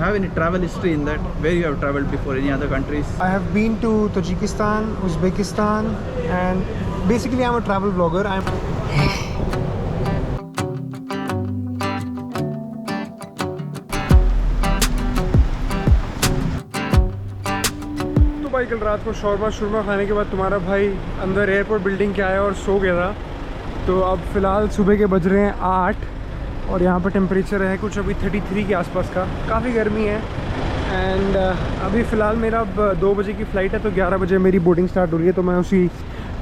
have any travel history in that? Where you have traveled before? Any other countries? I have been to Tajikistan, Uzbekistan, and basically I'm a travel vlogger. तो भाई कल रात को shawarma खाने के बाद तुम्हारा भाई अंदर एयरपोर्ट बिल्डिंग के आया और सो गया था। तो अब फ़िलहाल सुबह के बज रहे हैं 8 और यहाँ पर टेम्परेचर है कुछ अभी 33 के आसपास का। काफ़ी गर्मी है एंड अभी फ़िलहाल मेरा अब 2 बजे की फ़्लाइट है तो 11 बजे मेरी बोर्डिंग स्टार्ट हो रही है। तो मैं उसी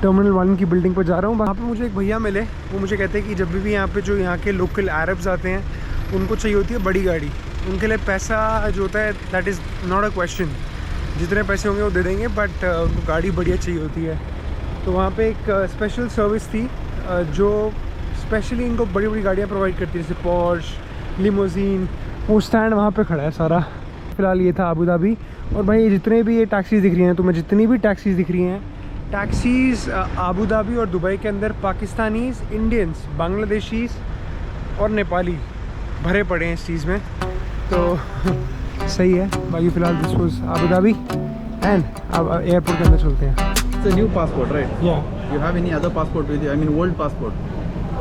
टर्मिनल 1 की बिल्डिंग पर जा रहा हूँ। वहाँ पे मुझे एक भैया मिले, वो मुझे कहते हैं कि जब भी यहाँ पे जो यहाँ के लोकल अरब्स आते हैं उनको चाहिए होती है बड़ी गाड़ी। उनके लिए पैसा जो होता है that is not a question, जितने पैसे होंगे वो दे देंगे, बट उनको गाड़ी बढ़िया चाहिए होती है। तो वहाँ पे एक स्पेशल सर्विस थी जो स्पेशली इनको बड़ी बड़ी गाड़ियाँ प्रोवाइड करती है, जैसे पोर्श, लिमोजीन। वो स्टैंड वहाँ पे खड़ा है सारा। फ़िलहाल ये था अबू धाबी। और भाई जितने भी ये टैक्सीज़ दिख रही हैं, तुम्हें जितनी भी टैक्सीज़ दिख रही हैं, टैक्सीज़ अबू धाबी और दुबई के अंदर पाकिस्तानीज़, इंडियंस, बांग्लादेशीज़ और नेपाली भरे पड़े हैं इस चीज़ में। तो सही है। बाकी फ़िलहाल this was Abu Dhabi and अब एयरपोर्ट के अंदर चलते हैं। It's a new passport, right? Yeah. You have any other passport with you? I mean, old passport.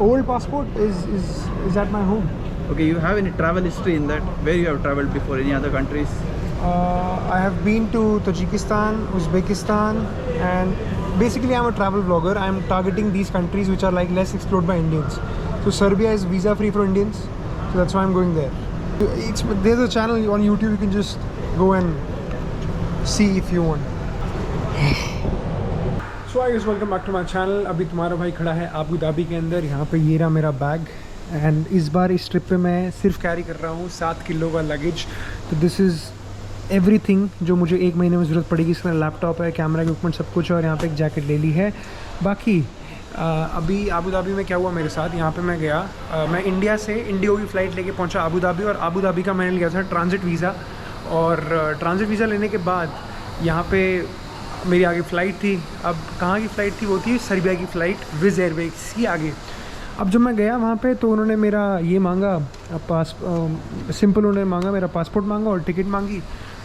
Old passport is at my home. Okay, you have any travel history in that? Where you have traveled before? Any other countries? I have been to Tajikistan, Uzbekistan, and basically I'm a travel vlogger. I'm targeting these countries which are like less explored by Indians. So Serbia is visa free for Indians, so that's why I'm going there. There's a channel on YouTube, you can just go and see if you want. So I welcome back to my channel. अभी तुम्हारा भाई खड़ा है Abu Dhabi के अंदर। यहाँ पे ये रहा मेरा बैग एंड इस बार इस ट्रिप पे मैं सिर्फ कैरी कर रहा हूँ 7 किलो का लगेज। तो दिस इज़ एवरीथिंग जो मुझे 1 महीने में ज़रूरत पड़ेगी। इसमें लैपटॉप है, कैमरा इक्विपमेंट, सब कुछ। और यहाँ पे एक जैकेट ले ली है। बाकी अभी अबू धाबी में क्या हुआ मेरे साथ, यहाँ पे मैं गया, मैं इंडिया से इंडिगो की फ़्लाइट लेके पहुँचा अबू धाबी। और अबू धाबी का मैंने लिया था ट्रांजिट वीज़ा। और ट्रांजिट वीज़ा लेने के बाद यहाँ पे मेरी आगे फ़्लाइट थी। अब कहाँ की फ़्लाइट थी? वो थी सर्बिया की फ़्लाइट, विज़ एयरवेज की आगे। अब जब मैं गया वहाँ पे तो उन्होंने मेरा ये मांगा, सिंपल उन्होंने मांगा, मेरा पासपोर्ट मांगा और टिकट मांगी।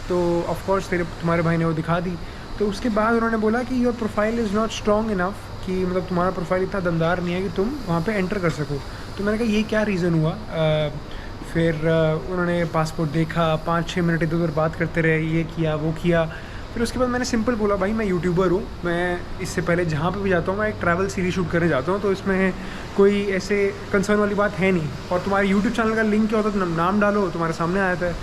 तो ऑफ कोर्स तुम्हारे भाई ने वो दिखा दी। तो उसके बाद उन्होंने बोला कि your profile is not strong enough, कि मतलब तुम्हारा प्रोफाइल इतना दमदार नहीं है कि तुम वहाँ पे एंटर कर सको। तो मैंने कहा ये क्या रीज़न हुआ? फिर उन्होंने पासपोर्ट देखा, 5-6 मिनट इधर उधर बात करते रहे, ये किया वो किया। फिर उसके बाद मैंने सिंपल बोला, भाई मैं यूट्यूबर हूँ, मैं इससे पहले जहाँ पे भी जाता हूँ मैं एक ट्रैवल सीरीज शूट करने जाता हूँ, तो इसमें कोई ऐसे कंसर्न वाली बात है नहीं। और तुम्हारे यूट्यूब चैनल का लिंक क्या होता है, तो नाम डालो, तुम्हारे सामने आ जाता है।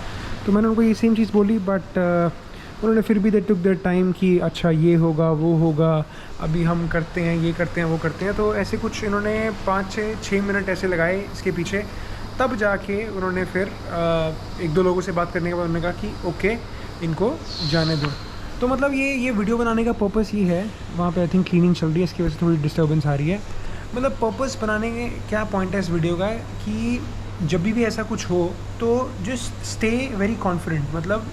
तो मैंने उनको ये सेम चीज़ बोली, बट उन्होंने फिर भी दे टुक देयर टाइम कि अच्छा ये होगा वो होगा, अभी हम करते हैं, ये करते हैं वो करते हैं। तो ऐसे कुछ इन्होंने 5-6 मिनट ऐसे लगाए इसके पीछे। तब जाके उन्होंने फिर 1-2 लोगों से बात करने के बाद उन्होंने कहा कि ओके इनको जाने दो। तो मतलब ये वीडियो बनाने का पर्पस ये है। वहाँ पे आई थिंक क्लीनिंग चल रही है, इसकी वजह से थोड़ी डिस्टर्बेंस आ रही है। मतलब पर्पस बनाने के क्या पॉइंट है इस वीडियो का कि जब भी ऐसा कुछ हो तो जस्ट स्टे वेरी कॉन्फिडेंट। मतलब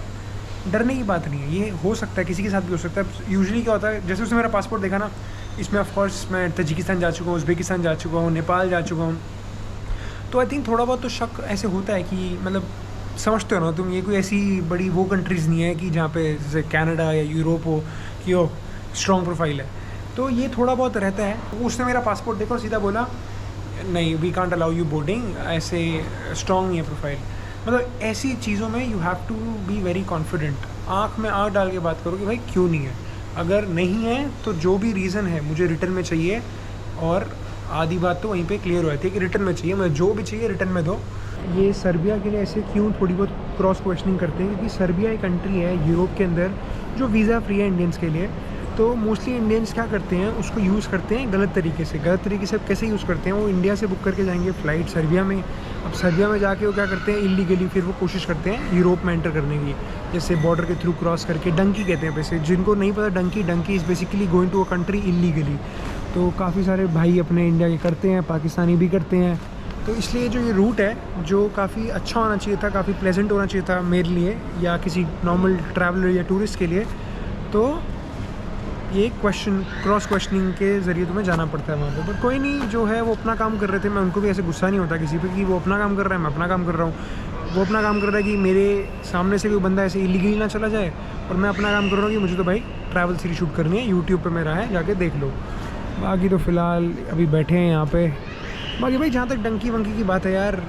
डरने की बात नहीं है, ये हो सकता है, किसी के साथ भी हो सकता है। यूजुअली क्या होता है, जैसे उसने मेरा पासपोर्ट देखा ना, इसमें ऑफकोर्स मैं तजिकिस्तान जा चुका हूँ, उज़्बेकिस्तान जा चुका हूँ, नेपाल जा चुका हूँ। तो आई थिंक थोड़ा बहुत तो शक ऐसे होता है कि मतलब समझते हो ना तुम, ये कोई ऐसी बड़ी वो कंट्रीज़ नहीं है कि जहाँ पे जैसे कनाडा या यूरोप हो कि ओ स्ट्रॉन्ग प्रोफाइल है। तो ये थोड़ा बहुत रहता है। उसने मेरा पासपोर्ट देखा और सीधा बोला नहीं, we can't allow you boarding, ऐसे स्ट्रॉन्ग नहीं है प्रोफाइल। मतलब ऐसी चीज़ों में you have to be very confident. आँख में आँख डाल के बात करो कि भाई क्यों नहीं है। अगर नहीं है तो जो भी रीज़न है मुझे रिटर्न में चाहिए। और आधी बात तो वहीं पे क्लियर हो जाती है कि रिटर्न में चाहिए, मुझे जो भी चाहिए रिटर्न में दो। ये सर्बिया के लिए ऐसे क्यों थोड़ी बहुत क्रॉस क्वेश्चनिंग करते हैं, क्योंकि सर्बिया एक कंट्री है यूरोप के अंदर जो वीज़ा फ्री है इंडियंस के लिए। तो मोस्टली इंडियंस क्या करते हैं, उसको यूज़ करते हैं गलत तरीके से। गलत तरीके से कैसे यूज़ करते हैं, वो इंडिया से बुक करके जाएंगे फ़्लाइट सर्बिया में। अब सर्बिया में जाके वो क्या करते हैं, इलीगली फिर वो कोशिश करते हैं यूरोप में एंटर करने की, जैसे बॉर्डर के थ्रू क्रॉस करके। डंकी कहते हैं वैसे, जिनको नहीं पता dunki is basically going to a country illegally. तो काफ़ी सारे भाई अपने इंडिया के करते हैं, पाकिस्तानी भी करते हैं। तो इसलिए जो ये रूट है जो काफ़ी अच्छा होना चाहिए था, काफ़ी प्लेजेंट होना चाहिए था मेरे लिए या किसी नॉर्मल ट्रैवलर या टूरिस्ट के लिए। तो ये क्रॉस क्वेश्चनिंग के ज़रिए तुम्हें जाना पड़ता है वहाँ पे। बट कोई नहीं, जो है वो अपना काम कर रहे थे। मैं उनको भी ऐसे गुस्सा नहीं होता किसी पे कि वो अपना काम कर रहा है, मैं अपना काम कर रहा हूँ। वो अपना काम कर रहा है कि मेरे सामने से कोई बंदा ऐसे इलीगली ना चला जाए, और मैं अपना काम कर रहा हूँ कि मुझे तो भाई ट्रैवल सीरीज शूट करनी है, यूट्यूब पे मेरा है, जाके देख लो। बाकी तो फ़िलहाल अभी बैठे हैं यहाँ पे। बाकी भाई जहाँ तक डंकी वंकी की बात है यार,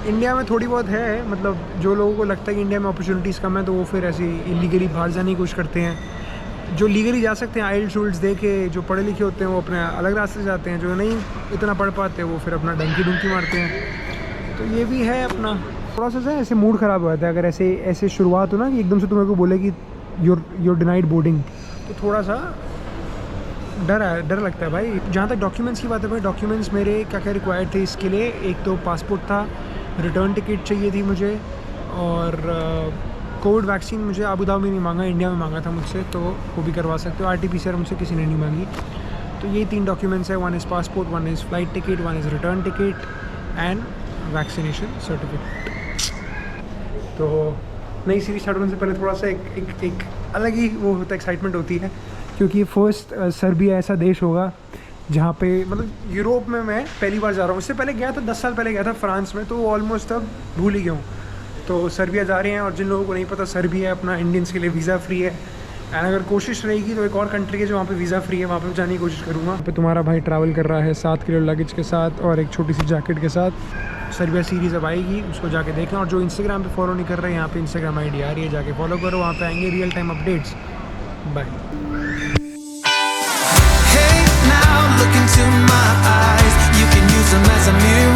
इंडिया में थोड़ी बहुत है, मतलब जो लोगों को लगता है कि इंडिया में अपॉर्चुनिटीज़ कम है तो वो फिर ऐसे इलीगली बाहर जाने की कोशिश करते हैं। जो लीगली जा सकते हैं आइल्स टूल्स दे के, जो पढ़े लिखे होते हैं वो अपने अलग रास्ते से जाते हैं, जो नहीं इतना पढ़ पाते वो फिर अपना डंकी डुंकी मारते हैं। तो ये भी है अपना प्रोसेस है। ऐसे मूड ख़राब हो जाता है अगर ऐसे शुरुआत हो ना कि एकदम से तुम्हें को बोले कि योर डिनाइड बोर्डिंग, तो थोड़ा सा डर लगता है भाई। जहाँ तक डॉक्यूमेंट्स की बात है भाई, डॉक्यूमेंट्स मेरे क्या क्या रिक्वायर्ड थे इसके लिए, एक तो पासपोर्ट था, रिटर्न टिकट चाहिए थी मुझे, और कोविड वैक्सीन मुझे अबू धाबी में नहीं मांगा, इंडिया में मांगा था मुझसे, तो वो भी करवा सकते हो। RT-PCR मुझसे किसी ने नहीं मांगी। तो ये 3 डॉक्यूमेंट्स है, 1 is passport, 1 is flight ticket, 1 is return ticket and vaccination certificate. तो नई सीरीज स्टार्ट होने से पहले थोड़ा सा एक अलग ही वो होता है, एक्साइटमेंट होती है, क्योंकि फर्स्ट सर्बिया ऐसा देश होगा जहाँ पे मतलब यूरोप में मैं पहली बार जा रहा हूँ। इससे पहले गया था 10 साल पहले गया था फ्रांस में, तो ऑलमोस्ट अब भूल ही गया हूँ। तो सर्बिया जा रहे हैं, और जिन लोगों को नहीं पता सर्बिया अपना इंडियंस के लिए वीज़ा फ्री है, एंड अगर कोशिश रहेगी तो एक और कंट्री है जो वहाँ पे वीज़ा फ्री है, वहाँ पे जाने की कोशिश करूँगा। वहाँ पे तुम्हारा भाई ट्रैवल कर रहा है 7 किलो लगेज के साथ और एक छोटी सी जैकेट के साथ। सर्बिया सीरीज़ अब आएगी, उसको जाके देखना। और जो इंस्टाग्राम पे फॉलो नहीं कर रहे हैं, यहाँ पे इंस्टाग्राम ID आ रही है, जाके फॉलो करो, वहाँ पे आएंगे real time updates. Bye. Hey, now look into my eyes. You can use them as a mirror.